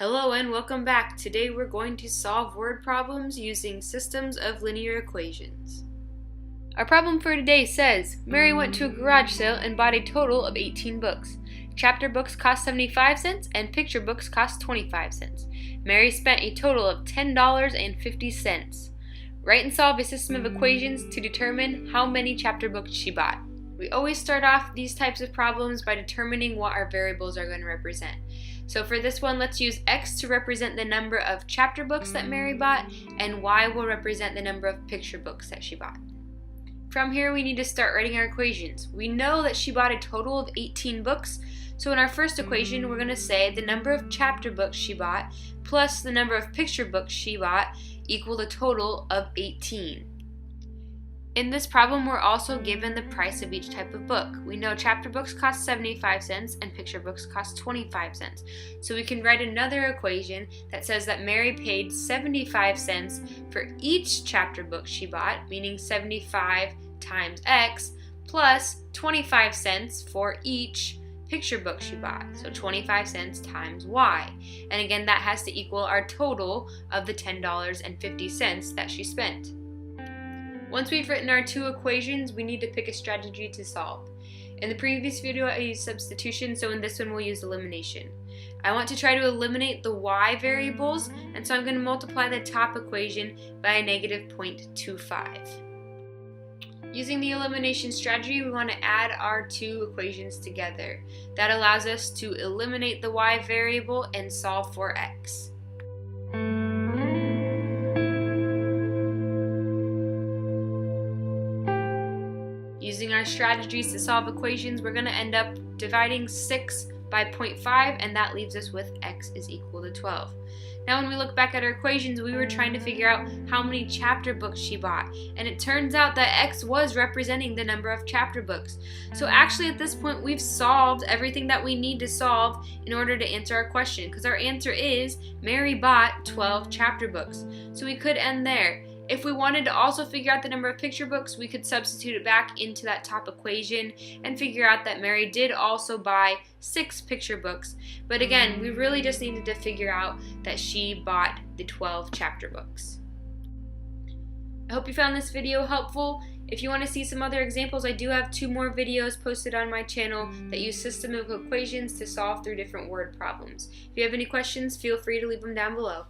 Hello and welcome back. Today we're going to solve word problems using systems of linear equations. Our problem for today says, Mary went to a garage sale and bought a total of 18 books. Chapter books cost 75 cents and picture books cost 25 cents. Mary spent a total of $10.50. Write and solve a system of equations to determine how many chapter books she bought. We always start off these types of problems by determining what our variables are going to represent. So for this one, let's use X to represent the number of chapter books that Mary bought, and Y will represent the number of picture books that she bought. From here, we need to start writing our equations. We know that she bought a total of 18 books, so in our first equation, we're going to say the number of chapter books she bought plus the number of picture books she bought equal the total of 18. In this problem, we're also given the price of each type of book. We know chapter books cost 75 cents and picture books cost 25 cents. So we can write another equation that says that Mary paid 75 cents for each chapter book she bought, meaning 75 times X, plus 25 cents for each picture book she bought. So 25 cents times Y. And again, that has to equal our total of the $10.50 that she spent. Once we've written our two equations, we need to pick a strategy to solve. In the previous video, I used substitution, so in this one, we'll use elimination. I want to try to eliminate the y variables, and so I'm going to multiply the top equation by a negative 0.25. Using the elimination strategy, we want to add our two equations together. That allows us to eliminate the y variable and solve for x. Using our strategies to solve equations, we're going to end up dividing 6 by 0.5, and that leaves us with x is equal to 12. Now when we look back at our equations, we were trying to figure out how many chapter books she bought, and it turns out that x was representing the number of chapter books. So actually at this point, we've solved everything that we need to solve in order to answer our question, because our answer is Mary bought 12 chapter books. So we could end there. If we wanted to also figure out the number of picture books, we could substitute it back into that top equation and figure out that Mary did also buy 6 picture books. But again, we really just needed to figure out that she bought the 12 chapter books. I hope you found this video helpful. If you want to see some other examples, I do have 2 more videos posted on my channel that use system of equations to solve through different word problems. If you have any questions, feel free to leave them down below.